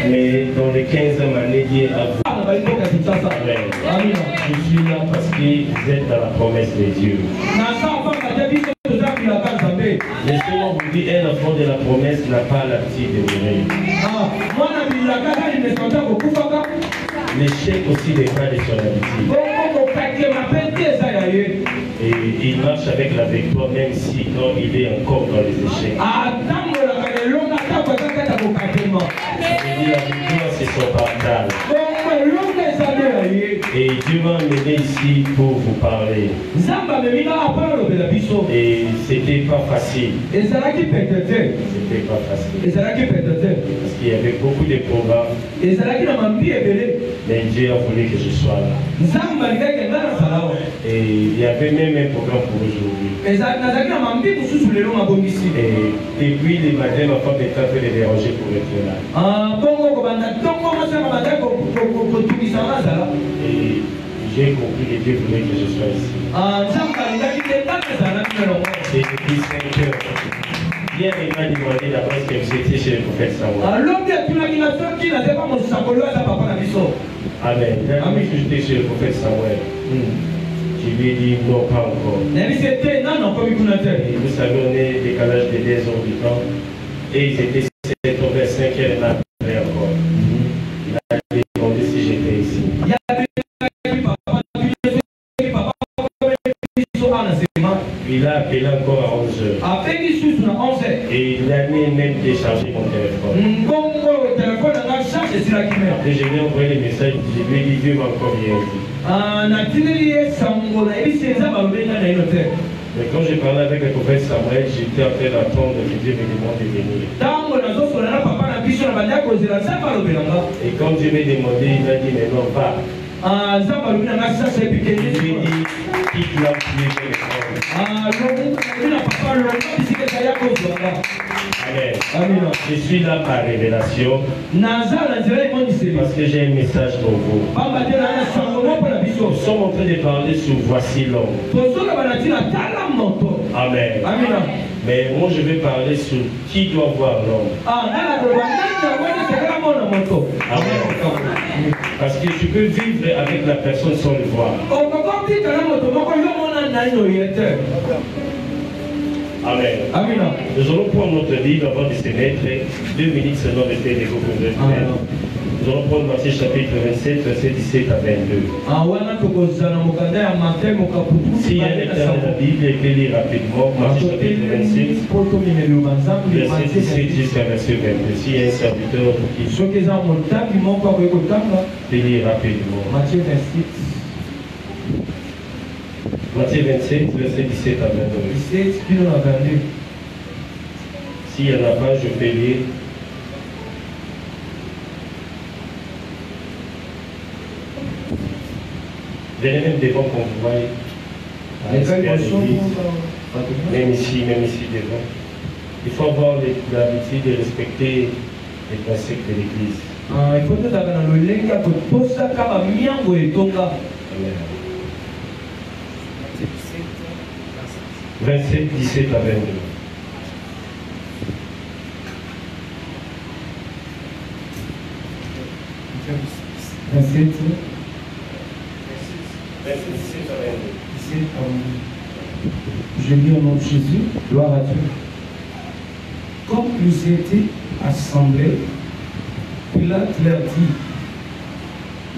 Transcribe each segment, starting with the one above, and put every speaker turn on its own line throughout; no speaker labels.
Mais dans les 15 années, Dieu a voulu. Je suis là parce que vous êtes dans la promesse de Dieu. Laissez-moi vous dire, un enfant de la promesse n'a pas l'habitude de mourir. L'échec aussi dépend de son habitude. Et il marche avec la victoire même si quand il est encore dans les échecs. La victoire c'est son partage. Et Dieu m'a amené ici pour vous parler. Et c'était pas facile. C'était pas facile. Parce qu'il y avait beaucoup de programmes. Mais Dieu a voulu que je sois là. Et il y avait même un programme pour aujourd'hui. Et depuis les matins, ma femme est en train de déranger pour être là. Et j'ai compris que Dieu voulait que je sois ici. Et depuis 5 heures, Pierre m'a demandé d'abord ce que vous étiez chez le prophète Samuel. Amen. Amen. J'étais chez le prophète Samuel. Je lui ai dit non, pas encore. Et vous savez, on est décalage de 10 heures du temps. Et ils étaient 7h25 après encore. Il a demandé si j'étais ici. Il a appelé encore à 11h. Et il a même déchargé mon téléphone. Après, je lui ai envoyé des messages. Je lui ai dit Dieu m'a encore rien dit. Mais quand j'ai parlé avec le prophète Samuel, j'étais en train d'attendre que Dieu me demande de venir. Et quand Dieu m'a demandé, il m'a dit mais non, va. Je lui ai dit, quitte là où tu es, Amen. Je suis là par révélation. Parce que j'ai un message pour vous. Nous sommes en train de parler sur voici l'homme. Amen. Mais moi je vais parler sur qui doit voir l'homme. Amen. Parce que tu peux vivre avec la personne sans le voir. Amen. Nous allons prendre notre livre avant de se mettre. 2 minutes seulement de faire des cours. Nous allons prendre Matthieu chapitre 27, verset 17 à 22. Si il y a un lecteur de la Bible, il peut lire rapidement. Matthieu chapitre 27, verset 17 jusqu'à verset 22. Si il y a un serviteur qui peut lire rapidement. Matthieu 27, verset 17 à 22. S'il n'y en a pas, je peux lire. Venez même devant qu'on vous voie. Même ici devant. Il faut avoir l'habitude de respecter les principes de l'Église. Amen. 27, 17 à 22.
Je lis au nom de Jésus, gloire à Dieu. Comme ils étaient assemblés, Pilate leur dit,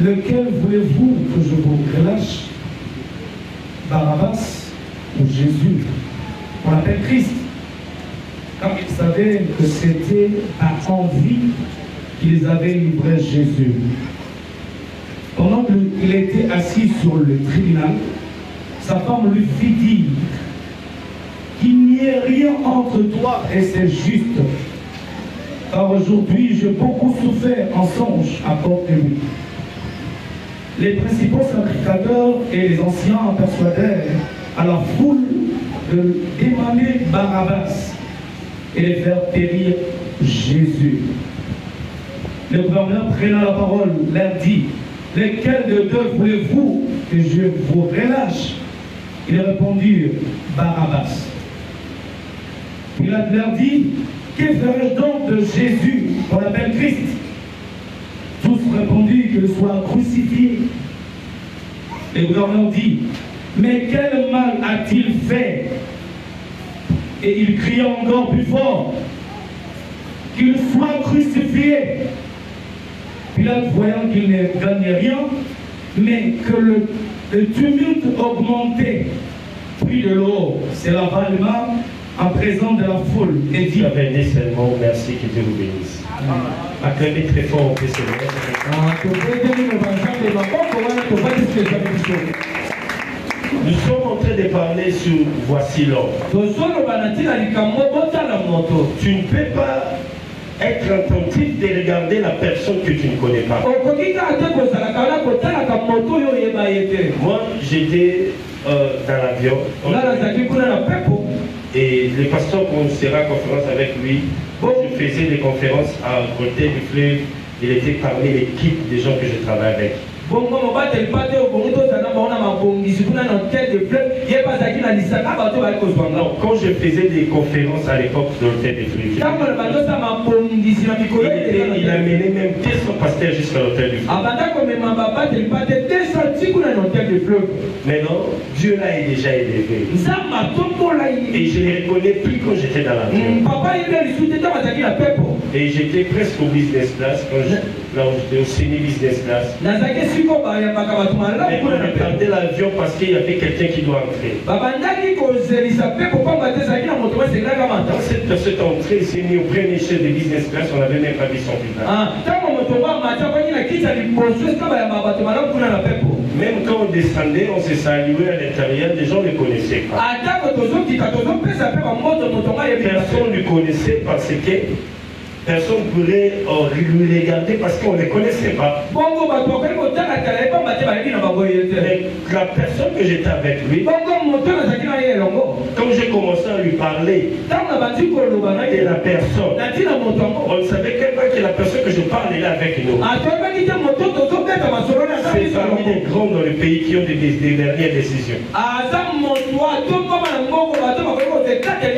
lequel voulez-vous que je vous relâche, Barabbas ou Jésus? On l'appelle Christ, car ils savaient que c'était à envie qu'ils avaient livré Jésus. Pendant qu'il était assis sur le tribunal, sa femme lui fit dire qu'il n'y ait rien entre toi et c'est juste, car aujourd'hui j'ai beaucoup souffert en songe à cause de lui. Les principaux sacrificateurs et les anciens persuadèrent à la foule de demander Barabbas et de faire périr Jésus. Le gouverneur prenant la parole leur dit, lequel de deux voulez-vous que je vous relâche? Ils répondirent, Barabbas. Pilate leur dit, que ferai-je donc de Jésus, qu'on appelle Christ? qu'il soit crucifié. Le gouverneur dit, mais quel mal a-t-il fait? Et il cria encore plus fort, qu'il soit crucifié. Pilate, voyant qu'il ne gagnait rien, mais que le tumulte augmentait, prit de l'eau, se lava les mains en présence de la foule et dit,
venez seulement, merci, que Dieu vous bénisse. Acclamez très fort, on peut se lever. Nous sommes en train de parler sur voici l'homme. Tu ne peux pas être attentif de regarder la personne que tu ne connais pas. Moi, j'étais dans l'avion et le pasteur commençait la conférence avec lui. Je faisais des conférences à côté du fleuve. Il était parmi l'équipe des gens que je travaille avec. Donc, quand je faisais des conférences à l'époque de l'hôtel des Fleuves, il a mené même 200 pasteurs jusqu'à l'hôtel du Fleuve. Maintenant, Dieu là est déjà élevé. Et je ne les reconnais plus quand j'étais dans l'avion. Et j'étais presque au business class, là où j'étais au semi-business class. Et on attendait l'avion parce qu'il y avait quelqu'un qui doit entrer. Quand cette personne est entrée, il s'est mis au premier échelle de business class, on n'avait même pas vu son visage. Même quand on descendait, on se saluait à l'intérieur, les gens ne le connaissaient pas. Personne ne le connaissait parce que personne ne pourrait lui regarder parce qu'on ne les connaissait pas. Mais la personne que j'étais avec lui, quand j'ai commencé à lui parler de la personne, on savait que la personne que je parlais là avec nous, c'est parmi les grands dans le pays qui ont des dernières décisions.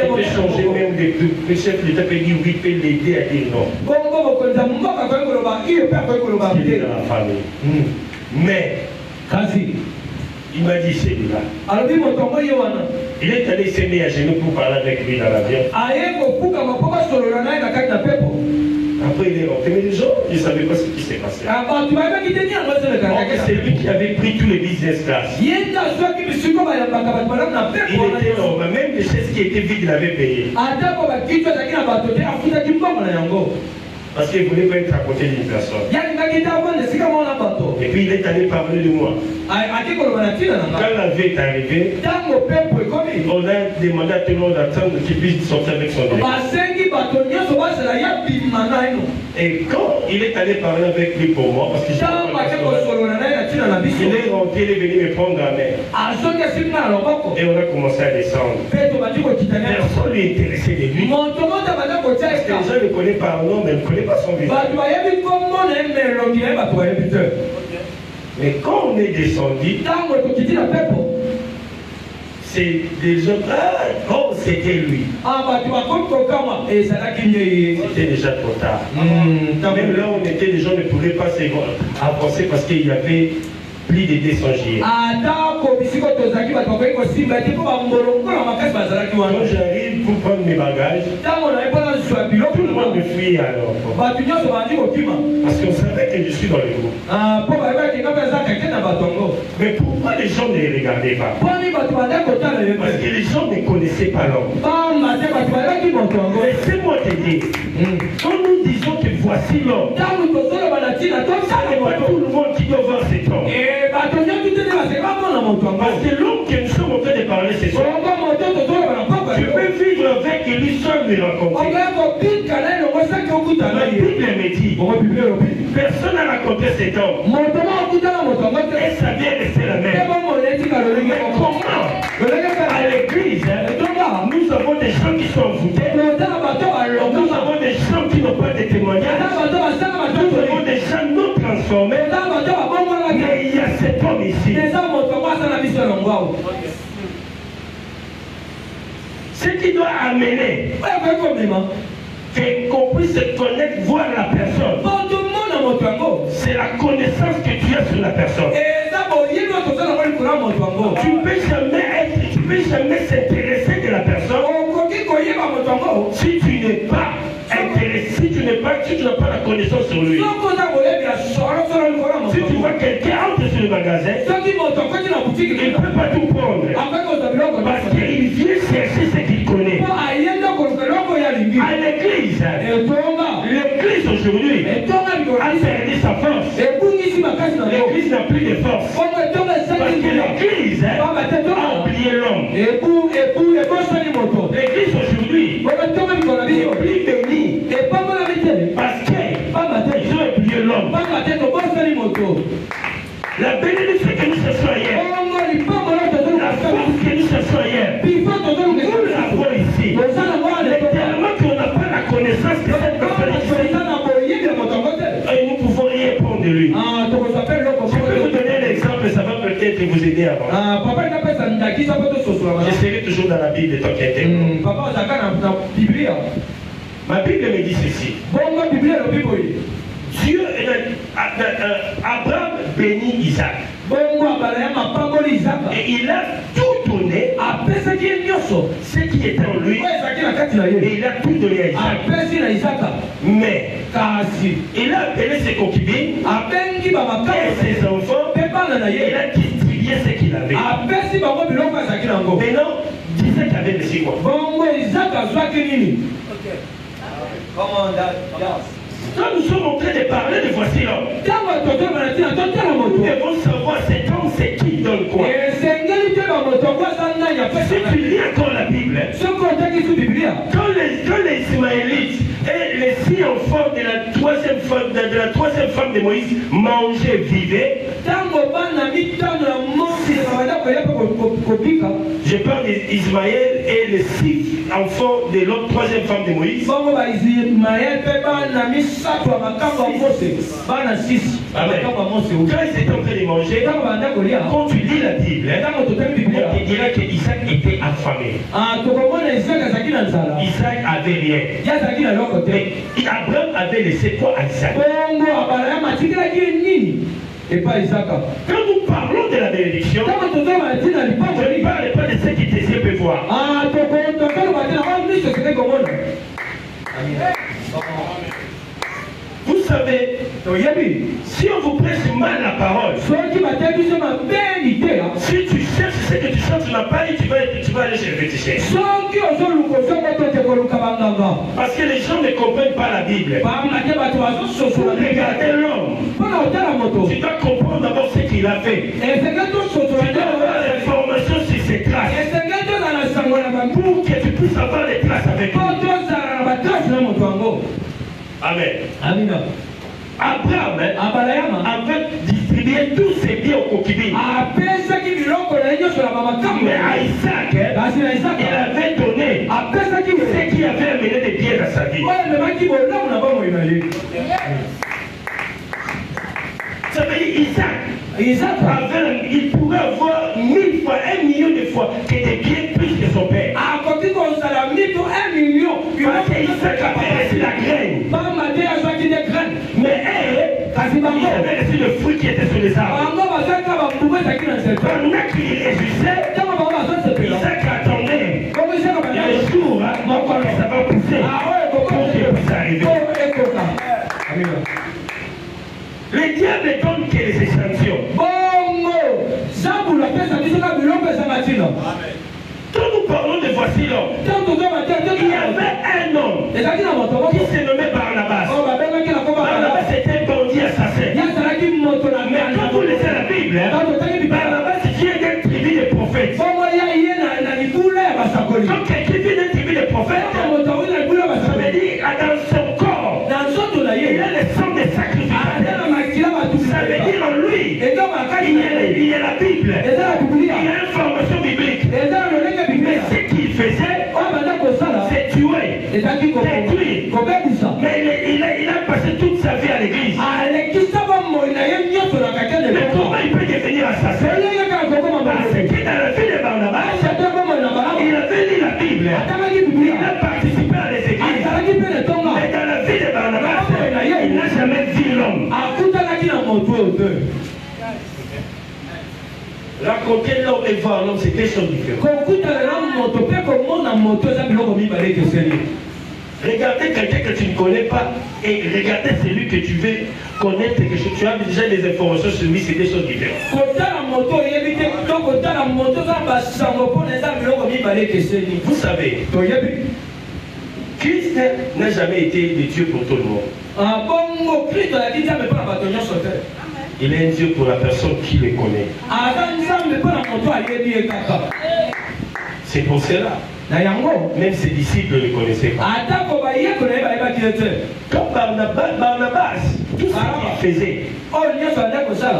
On peut changer même le chef de l'État peut dire oui, peut l'aider à dire non. Il est dans la famille. Mais, il m'a dit celui-là. Il est allé s'aimer à genoux pour parler avec lui dans l'avion. Après, il est rentré, mais les gens, ils ne savaient pas ce qui s'est passé. C'est lui qui avait pris tous les business class. Il était normal, même les chaises qui étaient vides, il avait payé. Parce qu'il ne voulait pas être à côté d'une personne. Et puis il est allé parler de moi. Quand l'avion est arrivé, on a demandé à tout le monde d'attendre qu'il puisse sortir avec son délai. Et quand il est allé parler avec lui pour moi, parce que il est rentré, il est venu me prendre la main. Et on a commencé à descendre. Personne ne lui intéressait de lui. Parce que les gens ne connaissent pas un nom, mais ne connaissent pas son visage. Mais quand on est descendu, c'est des gens. Oh, c'était lui. C'était déjà trop tard. Même là, on était, les gens ne pouvaient pas avancer parce qu'il y avait plus de 200 gilets. Quand j'arrive pour prendre mes bagages, tout le monde me fuit alors. Parce qu'on savait que je suis dans le groupe. Mais pourquoi les gens ne les regardaient pas? Parce que les gens ne connaissaient pas l'homme. Laissez-moi te dire, quand nous disons que voici l'homme, ça n'est pas tout le monde qui doit voir cet homme. Parce que l'homme que nous sommes en train de parler ce soir, je peux vivre avec lui seul me rencontrer. La Bible me dit, personne n'a rencontré cet homme. Et ça vient rester la même. Mais comment? À l'église, nous avons des gens qui sont voûtés. Nous avons des gens qui n'ont pas de témoignages. Nous avons des gens non transformés. Mais il y a cet homme ici. Ce qui doit amener qu'on puisse se connaître, voir la personne, c'est la connaissance que tu as sur la personne. Tu ne peux jamais s'intéresser de la personne si tu n'es pas intéressé, si tu n'as pas la connaissance sur lui. Si tu vois quelqu'un entre sur le magasin, il ne peut pas tout prendre. Parce qu'il vient chercher ce qu'il connaît. À l'église, l'église aujourd'hui a perdu sa force. L'église n'a plus de force. Parce que l'église a oublié l'homme. L'église aujourd'hui n'est plus bénie. Parce qu'ils ont oublié l'homme. La bénédiction que nous cherchons ailleurs, la force que nous cherchons ailleurs, nous l'avons ici. Mais tellement qu'on n'a pas la connaissance de cette personne ici, et nous pouvons rien prendre de lui. Je peux vous donner un exemple, ça va peut-être vous aider avant. Je serai toujours dans la Bible, t'inquiète. Ma Bible me dit ceci. Dieu, Abraham bénit Isaac. Et il a tout donné à ce qui était en lui. Et il a tout donné à Isaac. Mais il a appelé ses concubines et ses enfants. Il a distribué ce qu'il avait. Maintenant, Isaac avait laissé quoi? Quand nous sommes en train de parler de voici l'homme, nous devons savoir cet homme c'est qui donne quoi. Si tu lis encore la Bible, quand les Ismaélites et les 6 enfants de la troisième femme de Moïse mangeaient, vivaient, je parle d'Ismaël et les 6 enfants de l'autre troisième femme de Moïse. Amen. Quand ils étaient en train de manger, quand tu lis la Bible, on te dira qu'Isaac était affamé. Isaac avait rien. Mais Abraham avait laissé quoi à Isaac? Et pas Isaac. Quand nous parlons de la bénédiction, je ne parle pas de ce qui tes yeux peuvent voir. Vous savez, si on vous prêche mal la parole, si tu cherches ce que tu cherches, tu n'as pas et tu vas aller chez le féticheur. Parce que les gens ne comprennent pas la Bible. Regardez l'homme. Tu dois comprendre d'abord ce qu'il a fait. Tu dois avoir l'information sur ses traces. Pour que tu puisses avoir les traces avec lui. Amen. Abraham avait distribué tous ses biens aux concubines. Mais à Isaac, il avait donné ce qui avait amené des biens dans sa vie. Ça veut dire Isaac il pourrait avoir 1000 fois, 1 million de fois que des biens plus que son père. Parce qu'Isaac avait reçu la graine. Mais elle, il avait reçu le fruit qui était sur les arbres. Pendant qu'il réjouissait, Isaac attendait le jour que ça va pousser pour qu'il puisse arriver. Le diable donne que les échantillons. Quand nous parlons de voici l'homme, il y avait un homme qui se nommait Barnabas. Barnabas était un bandit assassin. Mais quand vous lisez la Bible, Barnabas vient d'un tribu de prophètes. Quand quelqu'un vient d'un tribu de prophètes, ça veut dire dans son corps, il y a le sang des sacrificateurs. Ça veut dire en lui, il y a la Bible, il y a l'information biblique. Mais ce qu'il faisait, c'est tuer, détruire. Mais il a passé toute sa vie à l'église. Mais comment il peut devenir assassin? Parce que dans la vie de Barnabas, il avait lu la Bible, il a participé à les églises. Mais dans la vie de Barnabas, il n'a jamais vu l'homme. Raconter l'homme et voir l'homme, c'est deux choses différentes. Regardez quelqu'un que tu ne connais pas et regardez celui que tu veux connaître, que tu as déjà des informations sur lui, c'est des choses différentes. Vous savez, Christ n'a jamais été de Dieu pour tout le monde. Il est un Dieu pour la personne qui le connaît. C'est pour cela. Même ses disciples ne le connaissaient pas. Comme Barnabas, tout ce qu'il faisait,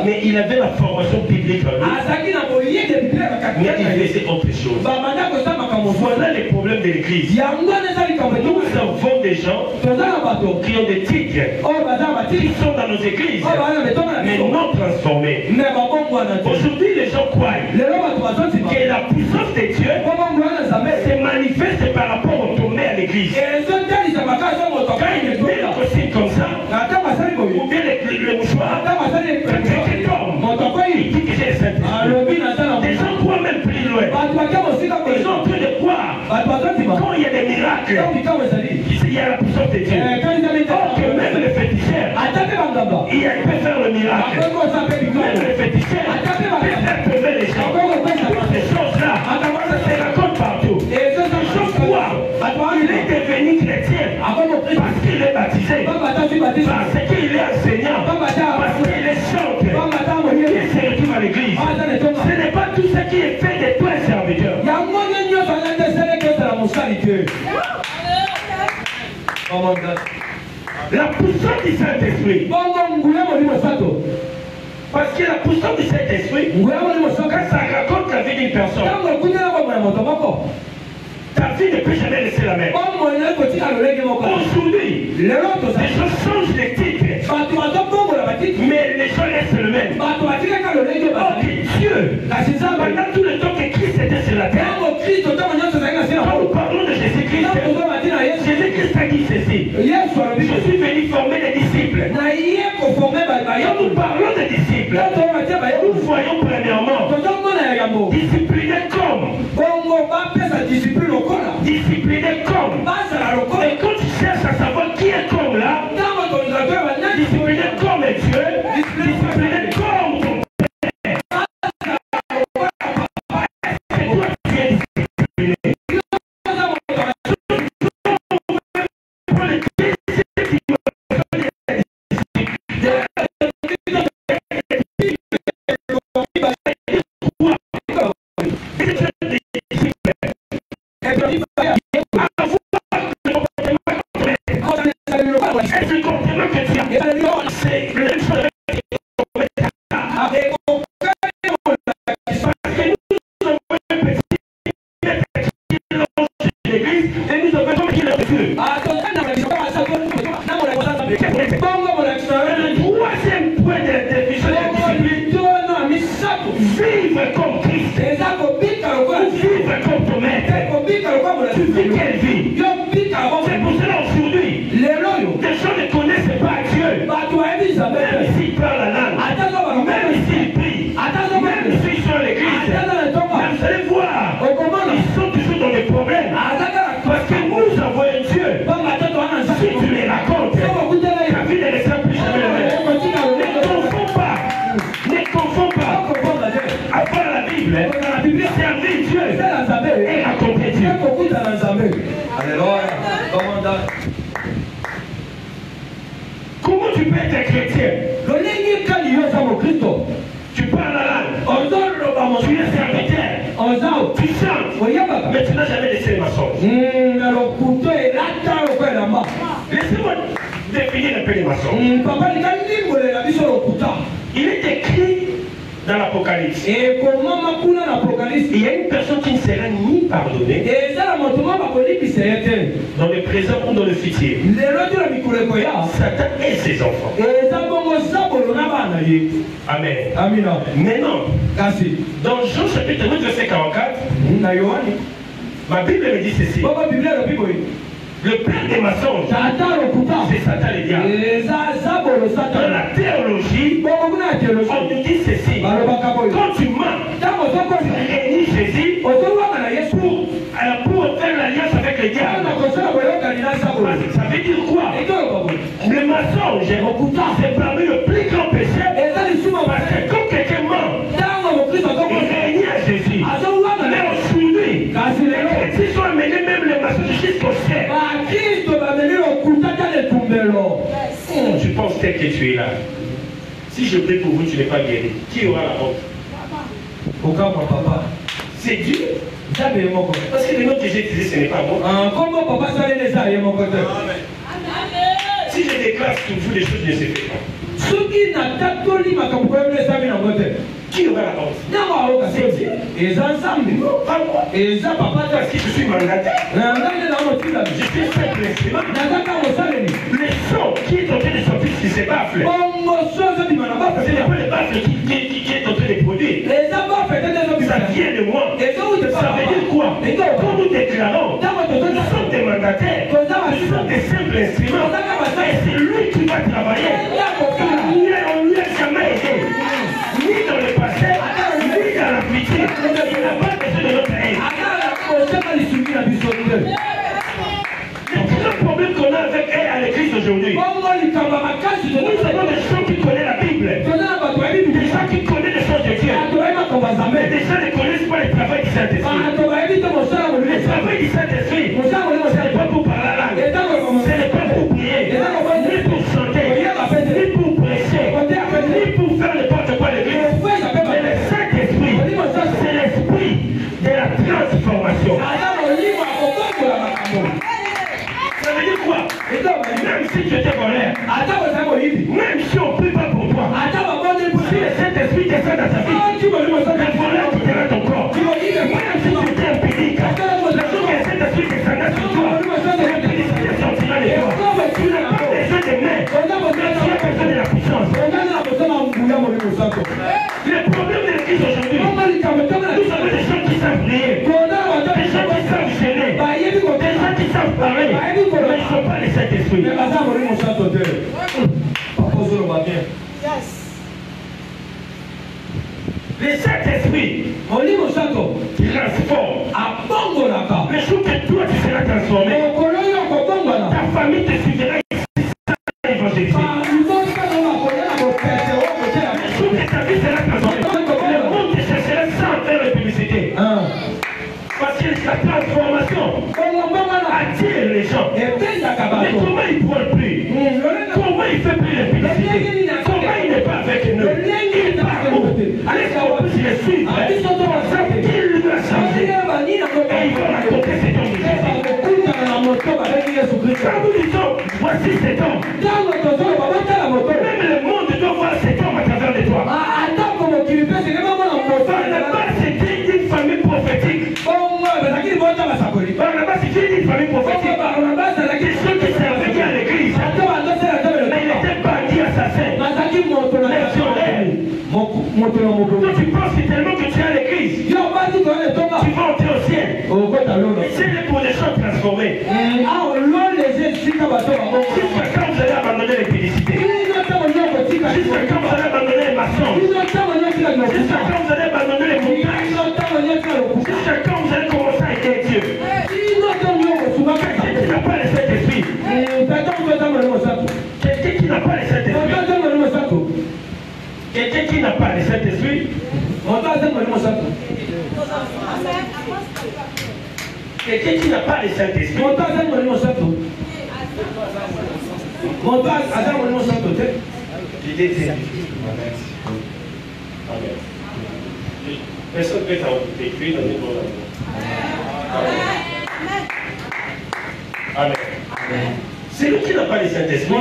mais il avait la formation biblique en lui. Mais il faisait autre chose. Voilà les problèmes de l'Église. Nous avons des gens qui ont des titres, qui sont dans nos églises, mais non transformés. Aujourd'hui, les gens croient que la puissance de Dieu se manifeste par rapport au tombé à l'église. Quand il met le costume comme ça, ou bien le mouchoir, quand quelqu'un tombe, il dit que j'ai le Saint-Esprit. Les gens croient même plus loin. Ils sont en train de croire. Quand il y a des miracles, il y a la puissance de Dieu. Or que même les féticheurs, il peut faire le miracle. Même les féticheurs peuvent faire tomber les gens. Toutes ces choses-là, ça se raconte partout. Il est devenu chrétien parce qu'il est baptisé, parce qu'il est enseignant, parce qu'il est chanteur, il est serviteur à l'église. Ce n'est pas tout ce qui est fait de toi un serviteur. La puissance du Saint-Esprit. Parce que la puissance du Saint-Esprit, quand ça raconte la vie d'une personne, ta vie ne peut jamais laisser la même. Aujourd'hui, les gens changent de titre, mais les gens restent le même. Ok, Dieu, pendant tout le temps que Christ était sur la terre, quand nous parlons de Jésus-Christ, Jésus-Christ a dit ceci: je suis venu former des disciples. Quand nous parlons des disciples, nous voyons premièrement discipliné comme. Discipliné comme. Et quand tu cherches à savoir qui est comme là, discipliné comme est Dieu, discipliné comme ton Père. C'est toi qui es discipliné. Pour les Comment tu peux être chrétien? Tu parles la langue, tu es serviteur, tu chantes, mais tu n'as jamais laissé le mensonge. Laissez-moi définir un peu les mensonges. Il est écrit dans l'Apocalypse. Il y a une personne qui ne sera ni pardonnée dans le présent ou dans le futur. Satan et ses enfants. Amen. Maintenant, dans Jean chapitre 9 verset 44, ma Bible me dit ceci: le père des mensonges, c'est Satan le diable. Dans la théologie, On nous dit ceci. Quand tu mens, tu réunis Jésus pour faire l'alliance avec le diable. Ça veut dire quoi? Le mensonge, c'est parmi le plus grand péché. Parce que quand quelqu'un ment, il réunit à Jésus. Mais aujourd'hui, les chrétiens sont amenés même les mensonges jusqu'au ciel. Tu penses tel que tu es là. Si je prie pour vous, tu n'es pas guéri. Qui aura la honte?
Aucun papa.
C'est Dieu. Parce que les noms que j'ai utilisés, ce n'est pas moi.
Comment papa s'allait les aider mon côté?
Si je déclare sur vous, les choses ne se font pas.
Ceux qui n'attendent pas les amis dans côté.
Qui aura la honte?
C'est Dieu. Ils ensemble.
Pas moi.
Et ça, papa,
Parce que je suis mandataire.
Je
suis simple instrument. Le son qui est en train de sortir sur ces baffles, ce n'est pas le baffle qui est en train de produire. Ça vient de moi. Ça veut dire quoi? Quand nous déclarons, nous sommes des mandataires, nous sommes des simples instruments. Et c'est lui qui va travailler. On ne lui a jamais aidé. Ni dans le passé, ni dans la future. Il n'a pas besoin de notre aide. Le problème qu'on a avec l'église aujourd'hui, nous avons des gens qui connaissent la Bible, des gens qui connaissent les choses de Dieu, mais des gens ne connaissent pas le travail du Saint-Esprit. Le travail du Saint-Esprit, ce n'est pas pour parler la langue, ce n'est pas pour prier, ni pour chanter, ni pour prêcher, ni pour faire n'importe quoi l'église. Mais le Saint-Esprit, c'est l'esprit de la transformation. Ça veut dire quoi? Même si tu étais colère, même si on ne prie pas pour toi, si le Saint-Esprit descend dans ta vie, le voleur quittera ton corps. Même si tu étais impédique, le jour que le Saint-Esprit descendra sur toi, l'impédicité sortira de toi. Tu n'as pas besoin de mains, tu as besoin de la puissance. Le problème de l'église aujourd'hui, nous avons des gens qui savent prier, des gens qui savent gêner, des gens qui savent parler, mais ils ne sont pas les Saint-Esprit. Le Saint-Esprit transforme. Le jour que toi tu seras transformé, ta famille te suivra ici sans évangéliser. Le jour que ta vie sera transformée, le monde te cherchera sans faire de publicité. Parce que la transformation attire les gens. Mais comment il ne prend plus? Comment il ne fait plus de publicité? Comment il n'est pas avec nous? Il part où? Allez savoir si je suis vrai. Il lui a changé. Et il va raconter cet homme de Jésus. Quand nous disons, voici cet homme, même le monde doit voir cet homme à travers de toi. Barnabas, c'était une famille prophétique. Barnabas, c'était une famille prophétique. Des gens qui servaient à l'église. Mais il était bandit, assassin. Toi, tu penses que tellement que tu es à l'église, tu vas entrer au ciel. Le ciel est pour les gens transformés. Jusqu'à quand vous allez abandonner les publicités? Jusqu'à quand vous allez abandonner les maçons? Jusqu'à quand vous allez abandonner les montages? Jusqu'à quand vous allez commencer à aider Dieu? Quelqu'un qui n'a pas le Saint-Esprit. Quelqu'un qui n'a pas le Saint-Esprit. Quelqu'un qui n'a pas le Saint-Esprit. Quelqu'un qui n'a pas le Saint-Esprit. Personne ne peut t'écrire dans les bons amours. Amen. C'est lui qui n'a pas le Saint-Esprit.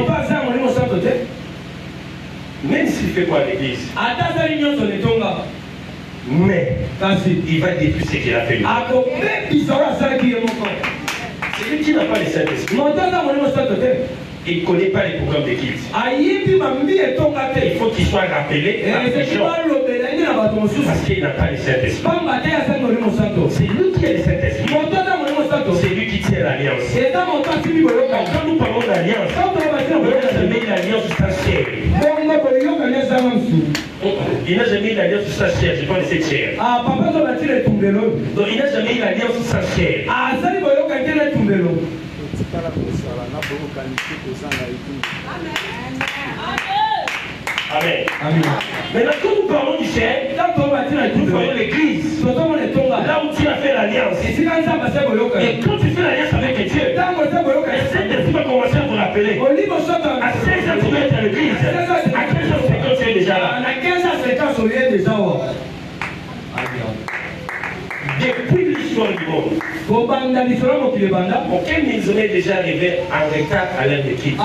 Même s'il fait quoi à l'église, mais il va détruire ce qu'il a fait lui. C'est lui qui n'a pas le Saint-Esprit. Il ne connaît pas les programmes de guide. Il faut qu'il soit rappelé parce qu'il n'a pas le Saint-Esprit. C'est lui qui a le Saint-Esprit. C'est lui qui tient l'alliance. Quand nous parlons d'alliance, on met l'alliance dans le ciel. On Il n'a jamais eu l'alliance sur sa chair, je parle de cette chair.
Ah, papa, tu vas tirer ton vélo.
Donc il n'a jamais eu l'alliance sur sa chair.
Ah, ça, il va y avoir ton vélo.
Amen.
Amen.
Maintenant, quand nous parlons du ciel, nous parlons de l'église. Là où tu as fait l'alliance. Et quand tu fais l'alliance avec Dieu, le Saint-Esprit va commencer à vous rappeler. À 16 ans, tu dois être à l'église. À 15h50, tu es déjà là. Depuis l'histoire du monde, aucun musulman est déjà arrivé en retard à l'heure de quitte.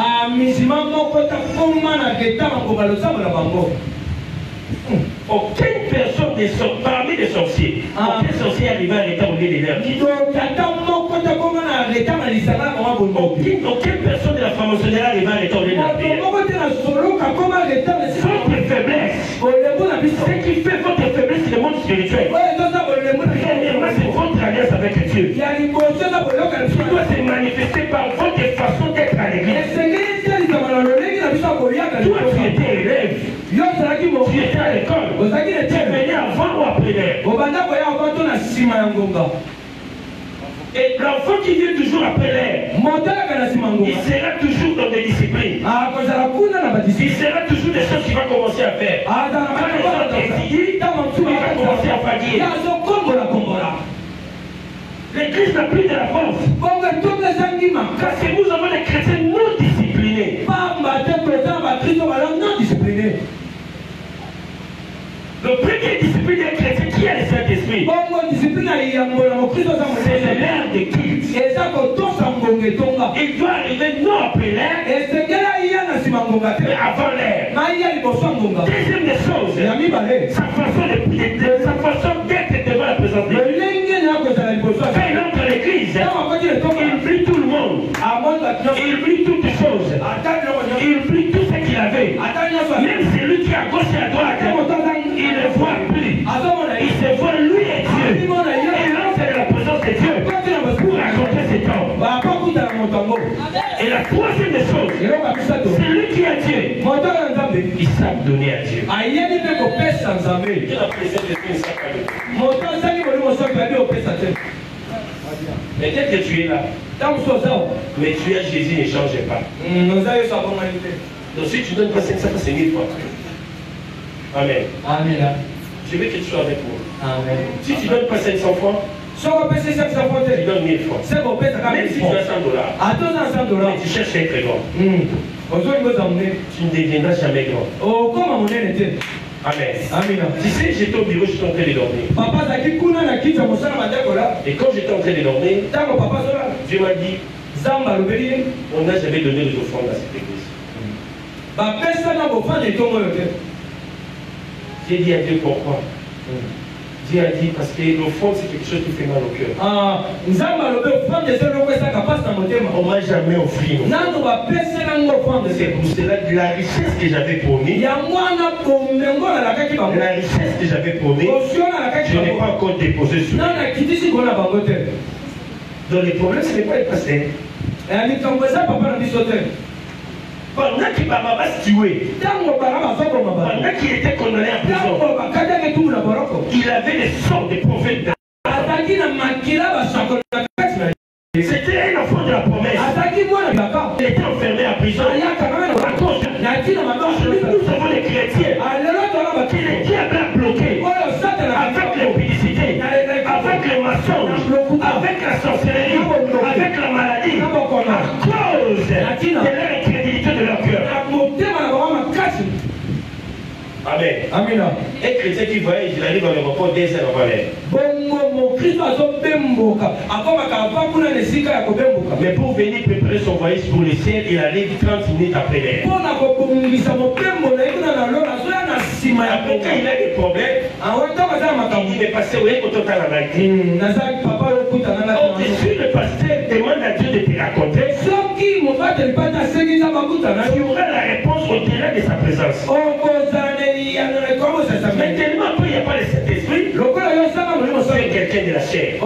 Aucune personne parmi les sorciers, aucun sorcier arrivé en retard au lieu de l'heure. Aucune personne de la franc-maçonnerie arrivé en retard au lieu de l'heure. Votre faiblesse, ce qui fait votre faiblesse, c'est le monde spirituel. Premièrement, c'est votre alliance avec Dieu. Qui doit se manifester par votre façon d'être à l'église. Toi, tu étais élève. Tu étais à l'école. Tu es venu avant ou après l'heure. Et l'enfant qui vient toujours après l'heure, il sera toujours dans des disciplines. Il sera toujours des choses qu'il va commencer à faire. Quand les gens étudient, il va commencer à faillir. L'église n'a plus de la force. Parce que nous avons des chrétiens non disciplinés. Le premier discipline des chrétiens, qui a le Saint-Esprit? C'est le l'air de culte. Il doit arriver non après l'air, mais avant l'air. Deuxième des choses, sa façon d'être devant la présence de Dieu. Quand il entre à l'église, il oublie tout le monde. Il oublie toutes les choses. Il oublie tout ce qu'il avait. Même celui qui est à gauche et à droite, il ne voit plus. Il se voit lui et Dieu. Il entre dans la présence de Dieu pour raconter ses temps. Et la troisième des choses, c'est lui qui est Dieu. Il sait donner à Dieu. Mais peut-être que tu es là. Mais tu es Jésus, ne change pas. Donc si tu donnes pas 500, c'est 1000 fois. Amen.
Amen.
Je veux que tu sois avec moi.
Amen.
Si tu donnes pas 500 fois, tu donnes 1000 fois. Même si tu as 100 $, mais tu cherches à être grand. Tu ne deviendras jamais grand. Amen. Amen. Tu sais, j'étais au bureau, j'étais en train de dormir. Et quand j'étais en train de dormir, Dieu m'a dit, on n'a jamais donné les offrandes à cette église. J'ai dit à Dieu pourquoi. Dieu a dit parce que l'offrande c'est quelque chose qui fait mal au cœur. On ne m'a jamais offert. C'est pour cela que la richesse que j'avais promis, la richesse que j'avais promis, je n'ai pas encore déposé sur lui. Donc le problème ce n'est pas le pasteur. Pendant qu'il Barnabas tué, pendant qu'il était condamné en prison, il avait les sorts des prophètes. C'était un enfant de la promesse. Il était enfermé en prison. À cause nous avons les chrétiens qui les diables a bloqués avec l'impudicité, avec les mensonges, avec la sorcellerie, avec la maladie, à cause de leur incrédulité de leur cœur. Amen. Amen. Un chrétien qui voyage, il arrive à l'aéroport 2 heures avant l'heure. Mais pour venir préparer son voyage pour le ciel, il arrive 30 minutes après l'heure. Après, quand il a des problèmes, il dit, mais pasteur, vous avez autant à la au-dessus, le pasteur demande à Dieu de te raconter. Tu auras la réponse au-delà de sa présence. Mais tellement après, il n'y a pas le Saint-Esprit, c'est quelqu'un de la chair. Et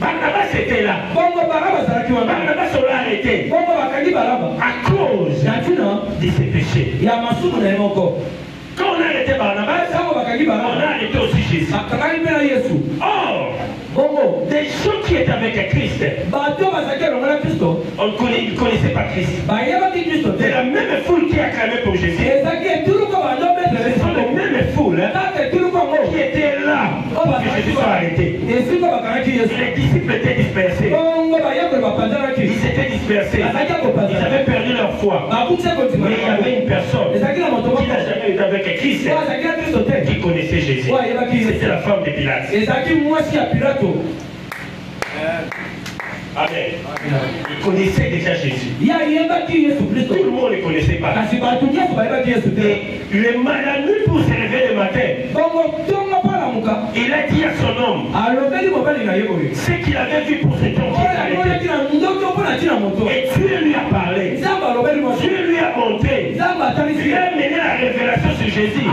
Barnabas était là. Barnabas l'a arrêté à cause de ses péchés. Quand on a arrêté Barnabas, on a arrêté aussi Jésus. Or, des gens qui étaient avec Christ, on ne connaissait pas Christ. C'est la même foule qui a clamé pour Jésus. Ce sont les mêmes foules qui étaient là pour que Jésus soit arrêté. Les disciples étaient dispersés. Ils étaient dispersés. Ils avaient perdu leur foi. Mais il y avait une personne qui n'a jamais été avec Christ, qui connaissait Jésus. C'était la femme de Pilate. Amen. Ils connaissaient déjà Jésus. Tout le monde ne le connaissait pas. Et le malade pour se réveiller le matin, il a dit à son homme ce qu'il avait vu pour cet homme qui s'arrêtait. Et Dieu lui a parlé. Dieu lui a montré. Dieu a mené la révélation sur Jésus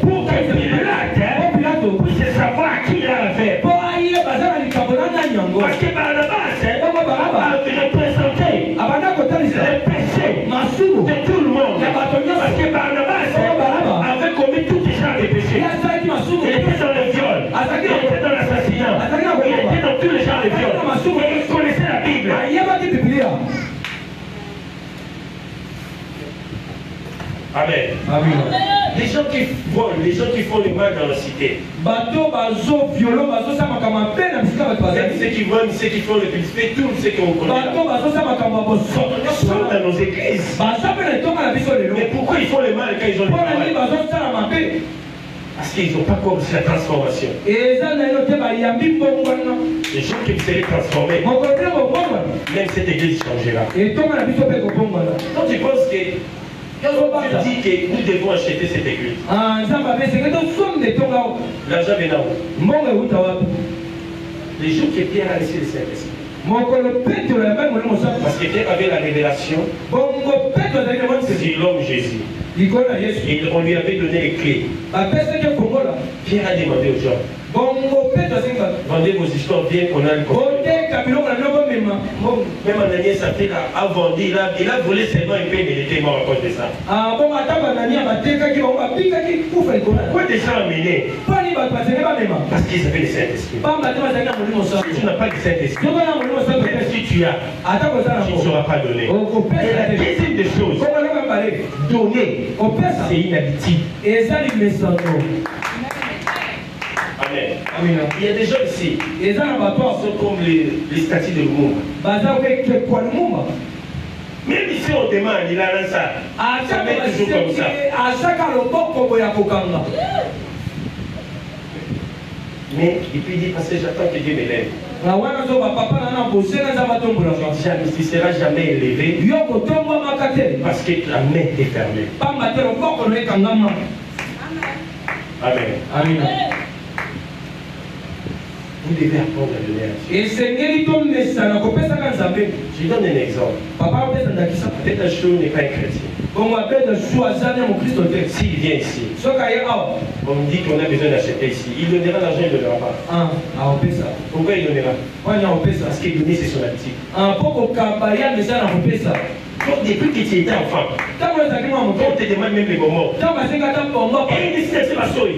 pour que Pilate puisse savoir à qui il a affaire. Parce que Barnabas avait représenté les péchés de tout le monde. Parce que Barnabas avait commis tout genre de péchés. Il était dans le viol, il était dans l'assassinat, il était dans tous les genres de viol. Et il connaissait la Bible. Amen. Les gens qui volent, les gens qui font le mal dans la cité. Même ceux qui volent, ceux qui font le publicité, tous ceux qu'on connaît. Sont dans nos églises. Mais pourquoi ils font le mal quand ils ont le mal? Parce qu'ils n'ont pas compris la transformation. Les gens qui seraient transformés, même cette église changera. Donc tu penses que je dis que nous devons acheter cette église. L'argent vient d'où? Les jours que Pierre a laissé le Saint-Esprit. Parce que Pierre avait la révélation sur l'homme Jésus. Et on lui avait donné les clés. Pierre a demandé aux gens, vendez vos histoires bien qu'on a le coffre. Même Ananias a vendu, il a volé seulement un peu, mais il était mort à cause de ça. Pourquoi des gens amenés? Parce qu'ils avaient le Saint-Esprit. Si tu n'as pas le Saint-Esprit, même si tu as, tu ne seras pas donné. Et la deuxième des choses, donner, c'est une habitude. Amen. Il y a des gens ici, ils sont comme les statues de Lumumba. Même ici on demande, il a lancé ça. Ça met toujours comme ça. Mais il peut dire, parce que j'attends que Dieu m'élève. Tu ne seras jamais élevé parce que la main est fermée. Amen. Vous devez apprendre à donner à Dieu. Je donne un exemple. Peut-être un chou n'est pas un chrétien. S'il vient ici, on me dit qu'on a besoin d'acheter ici. Il donnera l'argent, il ne donnera pas. Pourquoi il donnera? Parce qu'il donne, c'est son habitude. Donc depuis que tu étais enfant, on te demande même les moments. Et il décide de se passer.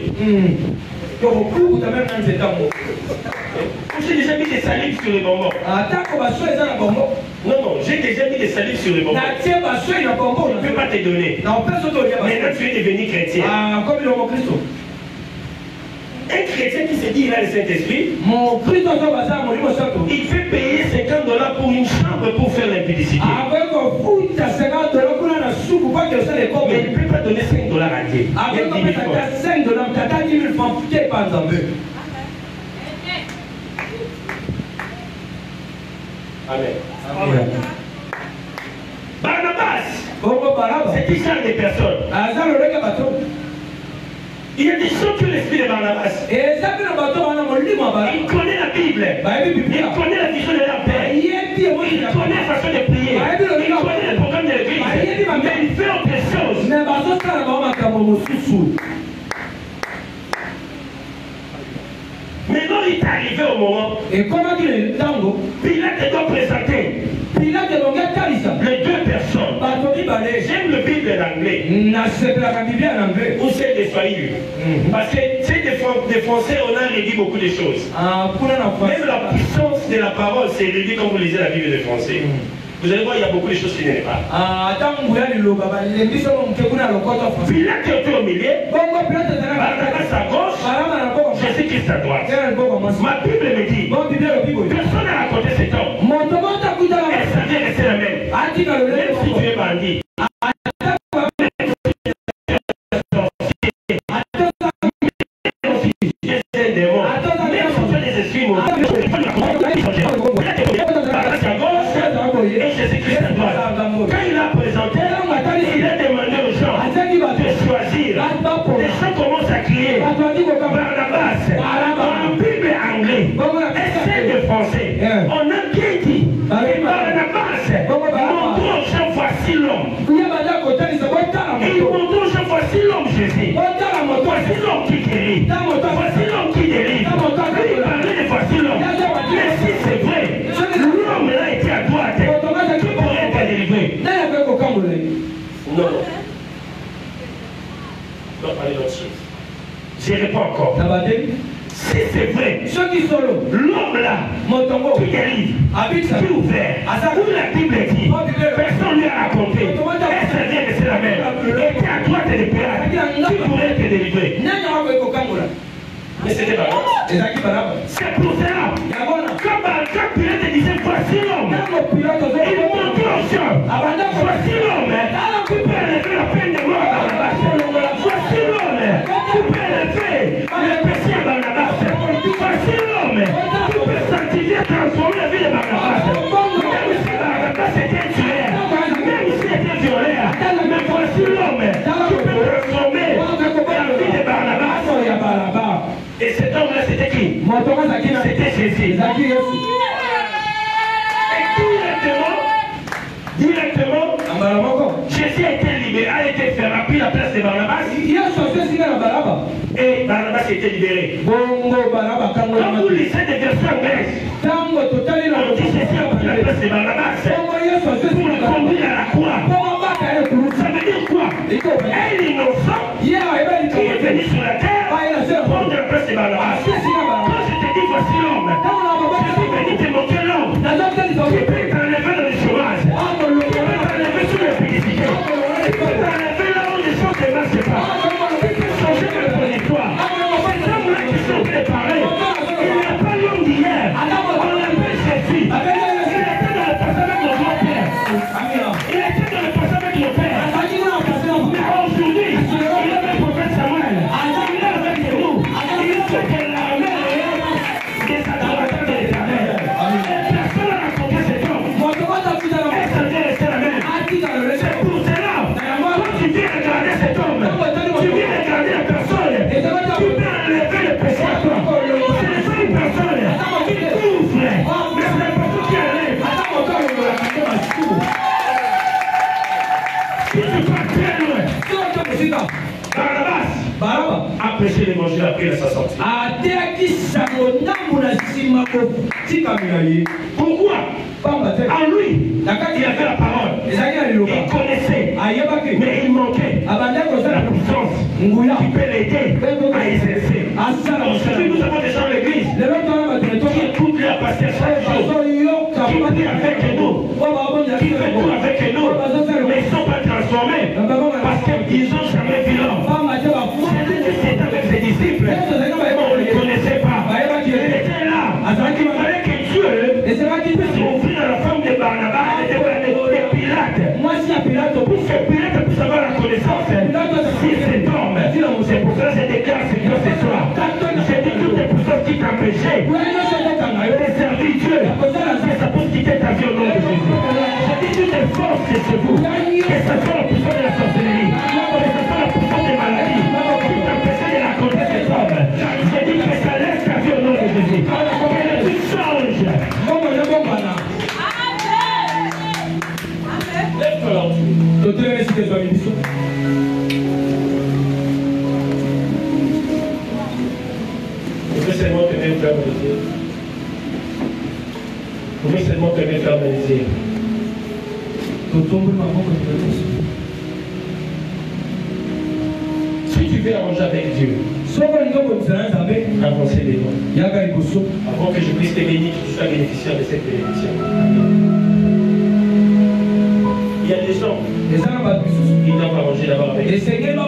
J'ai déjà mis des salives sur les bonbons. Non, j'ai déjà mis des salives sur les bonbons. Je ne peux pas te donner. Maintenant tu es devenu chrétien. Un chrétien qui se dit il a le Saint-Esprit, il fait payer $50 pour une chambre pour faire l'impudicité. Mais il ne peut pas donner $5 à Dieu. Il y a 10 000 francs. Amen. Barnabas, c'est qui ça des personnes? Il y a des gens qui ont l'esprit de Barnabas. Il connaît la Bible. Il connaît la vision de leur père. Il connaît la façon de prier. Il connaît le programme de l'église. Mais il fait autre chose. Maintenant, il est arrivé au moment. Pilate doit présenter les deux personnes. J'aime le Bible. d'anglais.
Ou
c'est des Swahili. Parce que c'est des Français, on a réduit beaucoup de choses. Même la puissance de la parole, c'est réduit quand vous lisez la Bible des Français. Vous allez voir, il y a beaucoup de choses qui n'est pas. Pilate était au milieu, Barnabas à gauche, Jésus-Christ à droite. Ma Bible me dit, personne n'a raconté cet homme. Elle savait rester la même. Même si tu es bandit. Quand il a présenté, il a demandé aux gens de choisir. Les gens commencent à crier Barnabas, en Bible anglais, essai de français. On a bien dit Barnabas, montrons aux gens voici l'homme. Et il montre aux gens voici l'homme Jésus. Voici l'homme qui guérit. Voici l'homme qui délivre. Lui, il parlait de voici l'homme. Mais si c'est vrai, l'homme là était à droite. Qui pourrait être délivré? Non. Non, parler d'autre chose. Je réponds encore. Si c'est vrai, l'homme là, qui délivre, qui ouvert, où la Bible dit, personne ne lui a raconté, elle savait que c'est la même, était à droite des pirates, qui pourrait être délivré? Mais c'était pas c'est pour cela, quand Pilate disait voici l'homme, il montrait aux gens, voici l'homme, qui peut élever la peine de mort à Barnabas, voici l'homme, qui peut élever le péché à Barnabas, voici l'homme, qui peut sanctifier, transformer la vie de Barnabas, même si Barnabas était tueur, même s'il était violeur, mais voici l'homme, qui peut transformer la vie de Barnabas. Et cet homme-là, c'était qui? C'était Jésus. Et directement, Jésus a été libéré, a été fait, a pris la place de Barnabas. Et Barnabas a été libéré. Quand vous lisez des versets anglaises, on dit Jésus a pris la place de Barnabas pour le conduire à la croix. Ça veut dire quoi? Un innocent qui est venu sur la terre prendre la place de Barnabas. Quand je te dis voici l'homme, je suis venu te montrer l'homme qui peut t'enlever dans le chômage, qui peut t'enlever sur le publicité, qui peut t'enlever là où les choses ne marchent pas, qui peut changer de ton histoire. Ces hommes-là qui sont préparés, il n'y a pas l'homme d'hier, on l'appelle Jésus. Il était dans le passé avec mon grand-père. Il était dans le passé avec mon père. Mais aujourd'hui, il est le prophète Samuel. Il est avec nous. Il faut que l'armée des adorateurs de l'Éternel. Personne n'a raconté cet homme. Elle s'en est restée la même. C'est pour cela, quand tu viens regarder cet homme, tu viens regarder la personne, tu viens enlever le péché à toi. Ce n'est pas une personne qui couvre, mais c'est la personne qui enlève. Si tu vas très loin, Barnabas a prêché l'évangile après sa sortie. Pourquoi? En lui, il avait la parole. Il connaissait, mais il manquait la puissance qui peut l'aider à exercer. Aujourd'hui, nous avons des gens à l'église qui écoutent leur pasteur chaque jour, qui prient avec nous, qui fait tout avec nous, mais ils ne sont pas transformés parce qu'ils n'ont jamais vu l'homme. C'était avec ses disciples, on ne le connaissait pas. Il était là, il fallait que Dieu puisse ouvrir la femme de Barnabas et de Pilate. Pour que Pilate puisse avoir la connaissance si cet homme. C'est pour ça que je déclare ce Dieu ce soir. J'ai dit toutes les personnes qui t'empêchaient de servir Dieu, que ça puisse quitter ta vie au nom de Jésus. J'ai dit toutes les forces de ce vous, que ce soit la puissance de la sorcellerie, que ce soit la puissance des maladies, qui t'empêchait de raconter cet homme. J'ai dit que ça laisse ta vie au nom de Jésus. Que le tout change. Lève-toi là-dessus. Vous pouvez seulement te faire plaisir. Vous pouvez seulement te faire plaisir. tu veux arranger avec Dieu, avancez les noms. Avant que je puisse te bénir, que tu sois bénéficiaire de cette bénédiction. Il y a des gens qui doivent arranger d'abord avec Dieu. Et ne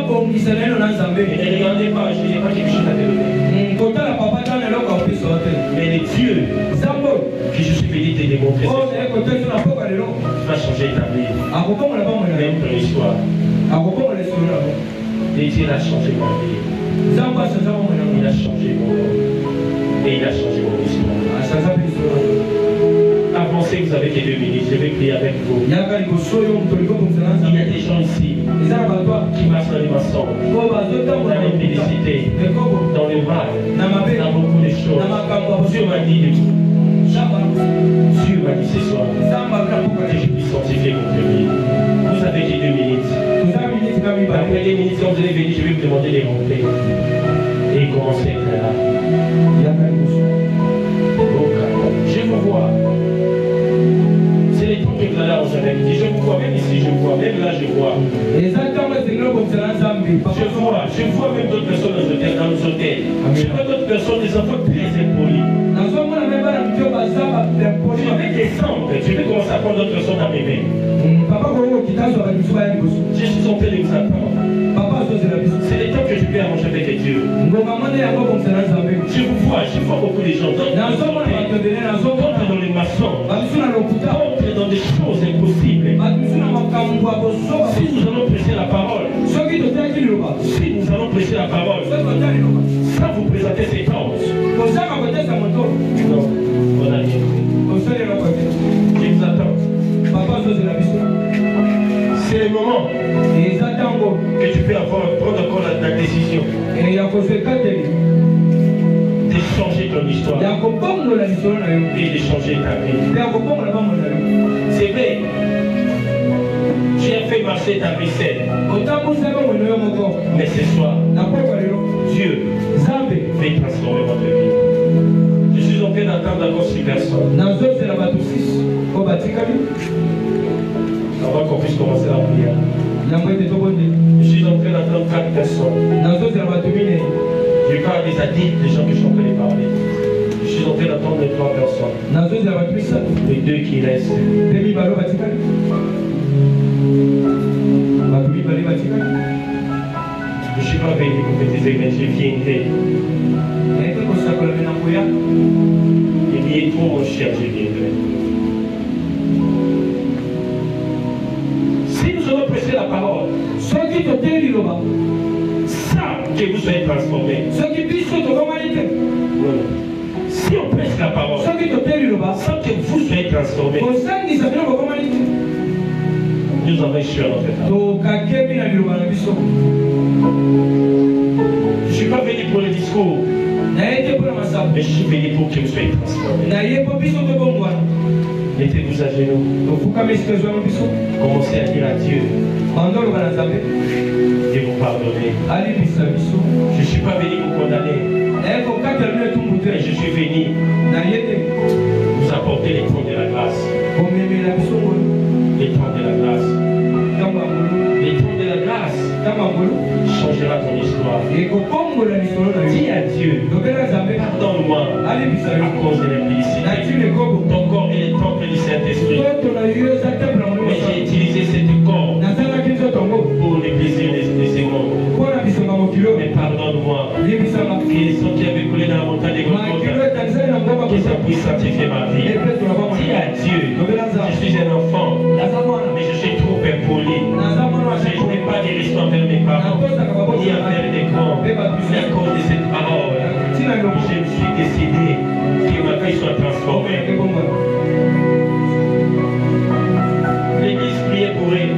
regardez pas, je ne disais pas quelque chose à te donner. Mais les dieux que je suis béni de démontrer, tu vas changer ta vie. Même ton histoire. Et Dieu a changé ma vie. Il a changé mon nom. Et il a changé mon histoire. Avancez, vous avez que 2 minutes. Je vais prier avec vous. Il y a des gens ici qui marchent dans les mensonges, dans l'impudicité, dans le mal, dans beaucoup de choses. Dieu m'a dit ce soir que je puisse sanctifier votre vie. Vous avez que 2 minutes. Après 2 minutes, quand vous allez venir, je vais vous demander de rentrer et commencer à être là. Je vous vois. C'est les temps que vous allez arranger avec Dieu. Je vous vois, même ici, je vois, même là, je vois. Je vois même d'autres personnes dans nos hôtels. Je vois d'autres personnes, des enfants très impolis. Je vais descendre, je vais commencer à prendre d'autres personnes à m'aimer. Je suis en train de vous attendre. C'est les temps que je peux arranger avec Dieu. Je vous vois beaucoup de gens. D'autres dans les maçons. D'autres dans des choses impossibles. Si nous allons prêcher la parole, sans vous présenter ces temps. Non, on a rien. Je vous attends. C'est le moment que tu peux prendre encore la décision de changer ton histoire et de changer ta vie. C'est vrai, tu as fait marcher ta vie seule. Mais ce soir, Dieu fait transformer votre vie. Je suis en train d'entendre encore 6 personnes. Avant qu'on puisse commencer la prière. Je suis en train d'entendre 4 personnes. Je parle des adultes, des gens que je suis en train de parler. Je suis en train d'entendre 3 personnes. Les 2 qui restent. Je ne suis pas venu pour que tes églises, je viendrai. Il y a trop mon cher, je viendrai. Si nous allons prêcher la parole, sans que vous soyez transformés. Si on prêche la parole, sans que vous soyez transformés, nous avons échoué à notre temps. Je ne suis pas venu pour le discours, mais je suis venu pour que vous soyez transformés. Mettez-vous à genoux. Commencez à dire à Dieu de vous pardonner. Je ne suis pas venu vous condamner, mais je suis venu vous apporter les temps de la grâce. Les temps de la grâce. Les temps de la grâce changera ton histoire. Dis à Dieu, pardonne-moi à cause de l'impudicité. Ton corps est le temple du Saint-Esprit. Mais j'ai utilisé cet corps pour les plaisirs de ces mondes. Mais pardonne-moi que les sangs qui avaient coulé dans la montagne de Golgotha, que ça puisse sanctifier ma vie. Dis à Dieu, je suis un enfant, mais je suis trop impoli. Je n'ai pas de respect envers mes parents, ni envers les grands. Mais à cause de cette parole, je me suis décidé que ma vie soit transformée. L'église priait pour eux.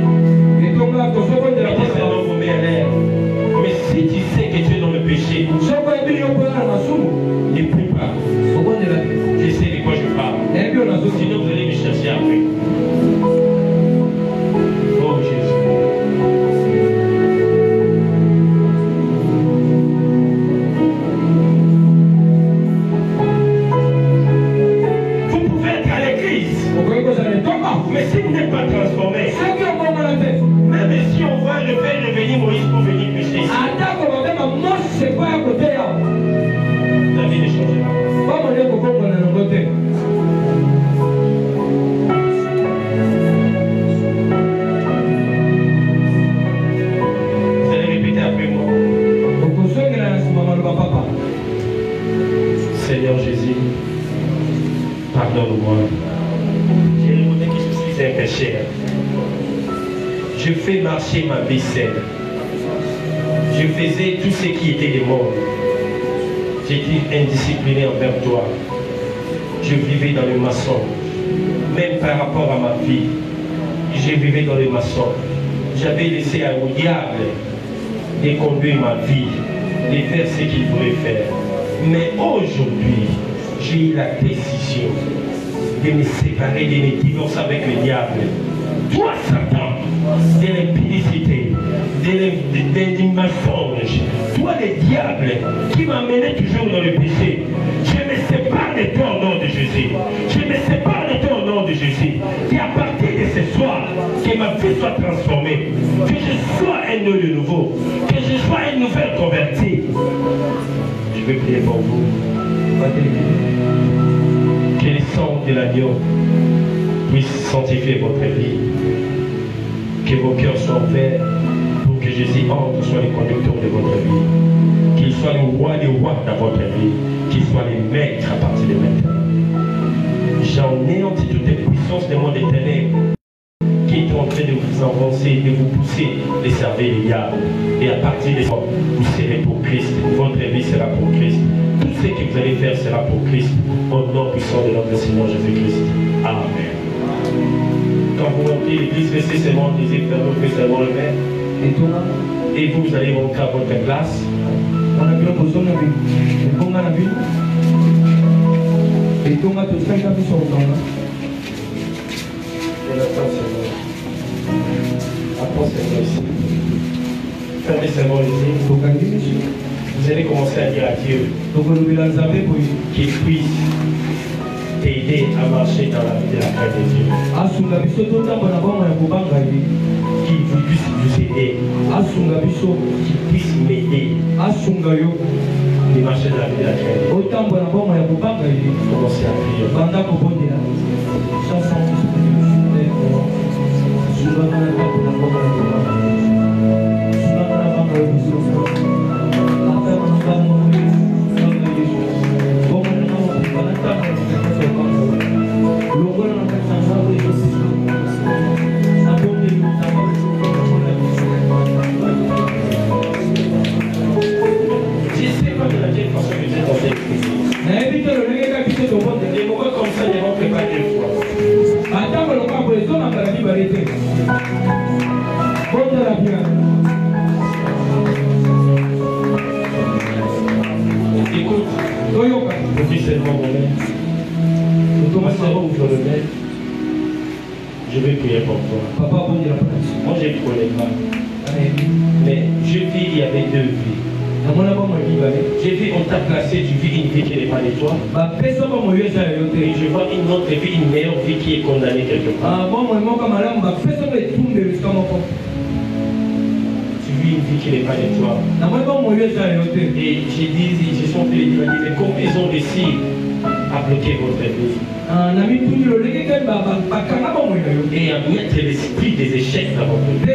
Mais si tu sais que tu es dans le péché, ne prie pas. Je sais de quoi je parle. Sinon vous allez me chercher après. Oh Jésus.
c'est pas à côté là.
Ta vie ne changera pas.
Pas mon Dieu, pourquoi on est à côté.
Vous allez répéter après moi. Seigneur Jésus, pardonne-moi. J'ai reconnu que je suis un pécheur. Je fais marcher ma vie saine. Je faisais tout ce qui était du monde. J'étais indiscipliné envers toi. Je vivais dans le mensonge. Même par rapport à ma vie, je vivais dans le mensonge. J'avais laissé au diable de conduire ma vie, de faire ce qu'il voulait faire. Mais aujourd'hui, j'ai eu la décision de me séparer, de me divorcer avec le diable. Toi, Satan, de l'impudicité, du mensonge, toi, le diable, qui m'amenait toujours dans le péché, je me sépare de toi au nom de Jésus. Je me sépare de toi au nom de Jésus. Et à partir de ce soir, que ma vie soit transformée, que je sois un nœud de nouveau, que je sois une nouvelle convertie. Je vais prier pour vous. Que le sang de l'agneau puisse sanctifier votre vie. Que vos cœurs soient ouverts pour que Jésus entre, soit le conducteur de votre vie. Qu'il soit le roi des rois dans votre vie. Qu'il soit le maître à partir de maintenant. J'en ai anti toutes les puissances des mondes des ténèbres qui est en train de vous avancer, de vous pousser, de servir les diables. Et à partir de ça, vous serez pour Christ. Votre vie sera pour Christ. Tout ce que vous allez faire sera pour Christ. Au nom puissant de notre Seigneur Jésus-Christ. Amen. Quand vous rentrez l'église, laissez seulement les yeux fermés, faites seulement le maire. Et vous allez rentrer à votre place.
On a bien besoin de vie. On a la vie. Et tout le monde a 5 amis sur le temps.
Apprends-moi ici. Fermez seulement les yeux. Vous allez commencer à dire à Dieu qu'il puisse t'aider à marcher dans la vie de la crainte de Dieu. Qu'il puisse vous aider. Qu'il puisse m'aider de marcher dans la vie de la crainte de Dieu. Commencez à prier. Des moments comme ça ne rentrent pas deux fois. Écoute, depuis seulement mon maître, je vais prier pour toi. Moi je ne connais pas. Mais je vis, il y avait deux vies. J'ai vu, on t'a placé, tu vis une vie qui n'est pas de toi. Et je vois une autre vie, une meilleure vie qui est condamnée quelque part. Tu vis une vie qui n'est pas de toi. Et j'ai dit, je suis en train de dire, mais comment ils ont réussi à bloquer votre vie? Et à mettre l'esprit des échecs dans votre vie.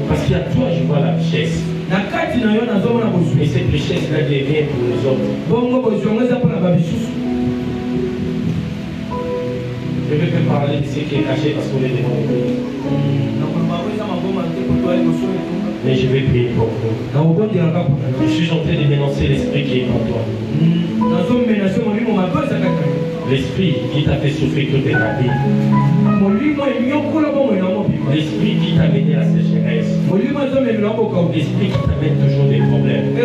Parce qu'à toi, je vois la richesse. Et cette richesse-là devient pour les autres. Je vais te parler de ce qui est caché parce qu'on est devant le pays. Mais je vais prier pour vous. Je suis en train de dénoncer l'esprit qui est en toi. L'esprit qui t'a fait souffrir toute ta vie. L'esprit qui t'a mené à la sécheresse. L'esprit qui t'amène toujours des problèmes. Que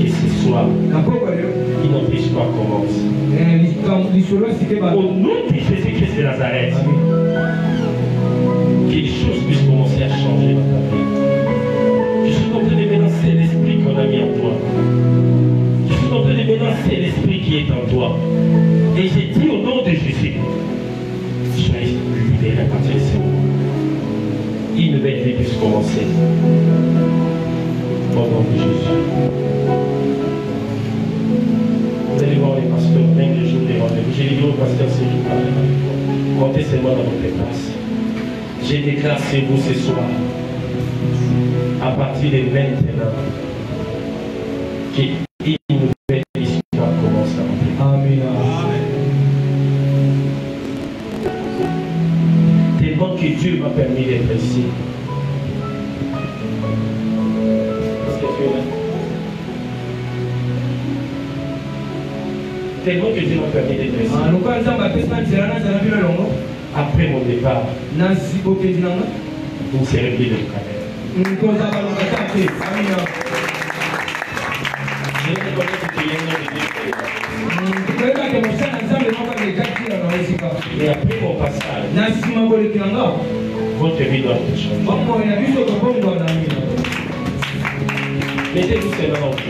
ce soit, que notre histoire commence. Au nom de Jésus-Christ de Nazareth, que les choses puissent commencer à changer dans ta vie. Je suis en train de mélancer l'esprit qu'on a mis en toi. Je suis en train de mélancer l'esprit qui est en toi. Et j'ai dit au nom de Jésus, soyez libérés à partir de ce moment. Une nouvelle vie puisse commencer. Au nom de Jésus. Vous allez voir les pasteurs, même les jours des rendez-vous. J'ai dit au pasteur, c'est tout pareil. Comptez seulement dans votre place. Je déclare sur vous ce soir, à partir de maintenant, qu'une nouvelle histoire commence à rentrer. Amen. Tellement que Dieu m'a permis d'être ici. Tellement que Dieu m'a permis d'être ici. Après mon départ, vous serez bien de Canada. Je ne connais que tu viens de et après mon passage, votre vie doit être changée. Mettez-vous seulement en place.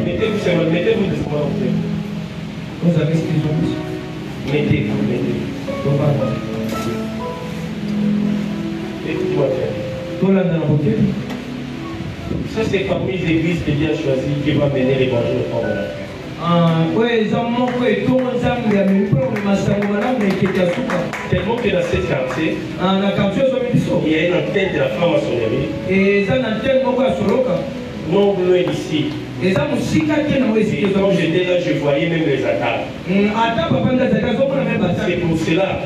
Mettez-vous seulement, mettez-vous doucement en place. Vous avez ce qu'ils ont dit. Mettez-vous, mettez-vous. Écoute-moi bien. Ça, c'est parmi les églises que Dieu a choisi qui va mener l'évangile au fond de l'Afrique. Tellement que dans cette quartier, il y a une antenne de la franc-maçonnerie. Non, vous êtes ici. Et quand j'étais là, je voyais même les attaques. C'est pour cela,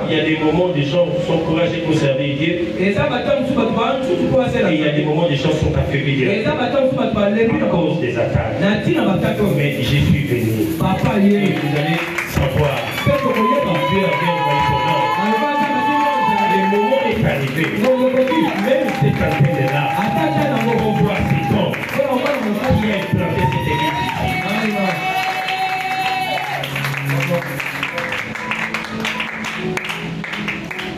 il y a des moments où les gens sont courageux pour servir Dieu. Et il y a des moments où les gens sont affaiblis à cause des attaques. Mais je suis venu. Et vous allez savoir, Dieu a bien envoyé son nom. Le moment est arrivé. Même cette antenne-là, on voit ces temps qui a implanté cette église.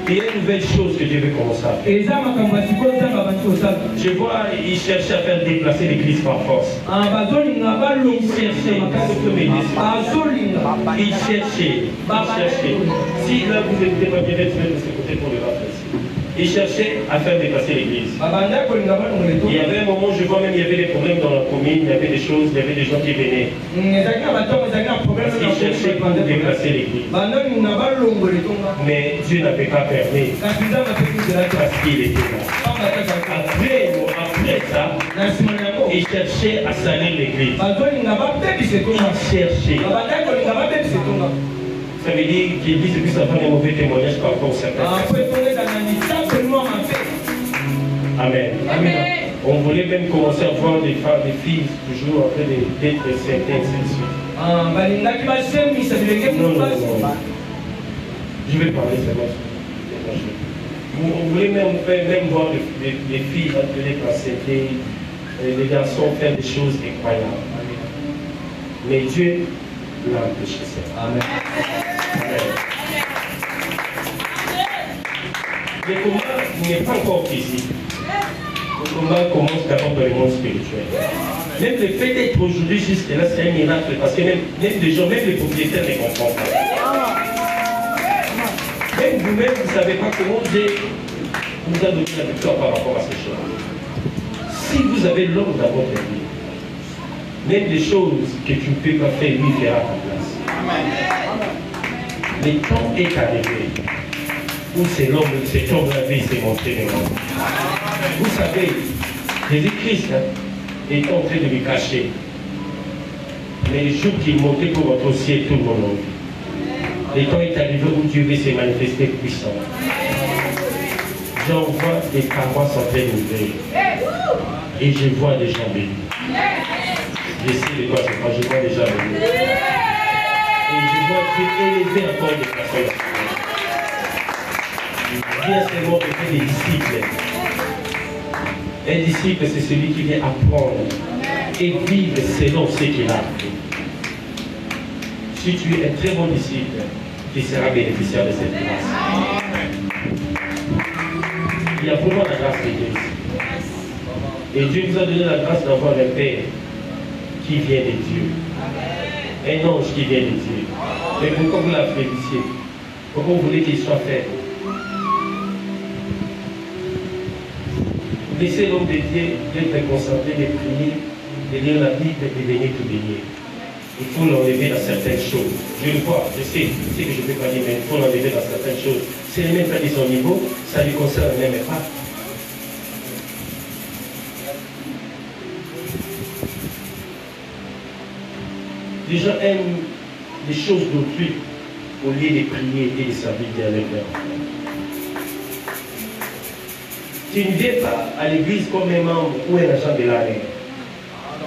Il y a une nouvelle chose que Dieu veut commencer à faire. Je vois, il cherchait à faire déplacer l'église par force. Il cherchait. Si là vous n'écoutez pas bien, vous de ce côté pour le rappeler. Il cherchait à faire dépasser l'église. Il y avait un moment, je vois même, il y avait des problèmes dans la commune, il y avait des choses, il y avait des gens qui venaient. Parce qu'ils cherchaient pour déplacer l'église. Mais Dieu n'avait pas permis. Parce qu'il était là. Après ça, il cherchait à salir l'église. Il cherchait. Ça veut dire qu'il dit que ça fait un mauvais témoignage par rapport à certains. Amen. Amen. On voulait même commencer à voir des femmes, des filles toujours en train d'être certaines, ainsi de suite. Non. Je vais parler seulement. On voulait même voir les filles appelées par certaines, les garçons faire des choses incroyables. Mais Dieu l'a empêché ça. Amen. Le combat n'est pas encore physique. Le combat commence d'abord dans le monde spirituel. Même le fait d'être aujourd'hui jusque là, c'est un miracle parce que même les gens, même les propriétaires ne comprennent pas. Même vous-même, vous ne savez pas comment Dieu vous a donné la victoire par rapport à ces choses. Si vous avez l'ordre dans votre vie, même les choses que tu ne peux pas faire, lui fera à ta place. Le temps est arrivé où cet homme la vie s'est montré devant vous. Vous savez, Jésus-Christ est en train de lui cacher. Mais le jour qu'il montait pour votre ciel, tout le monde l'a vu. Le temps est arrivé où Dieu veut se manifester puissant. J'en vois des parois en train d'ouvrir. Et je vois des gens bénis. Je sais de quoi je parle, je vois des gens bénis. Et je vois Dieu élever encore des personnes. Bien seulement de faire des disciples. Un disciple, c'est celui qui vient apprendre et vivre selon ce qu'il a appris. Si tu es un très bon disciple, tu seras bénéficiaire de cette grâce. Il y a vraiment la grâce de Dieu. Et Dieu vous a donné la grâce d'avoir un Père qui vient de Dieu. Un ange qui vient de Dieu. Mais pourquoi vous l'appréciez? Pourquoi vous voulez qu'il soit faible? Laissez l'homme de Dieu d'être concentré, de prier, de lire la Bible et de venir tout bénir. Il faut l'enlever dans certaines choses. Je le vois, je sais que je ne peux pas dire, mais il faut l'enlever dans certaines choses. Si elle n'est même pas de son niveau, ça ne lui concerne même pas. Les gens aiment les choses d'autrui au lieu de prier et de servir Dieu avec leur enfant. Tu ne viens pas à l'église comme un membre ou un agent de l'armée.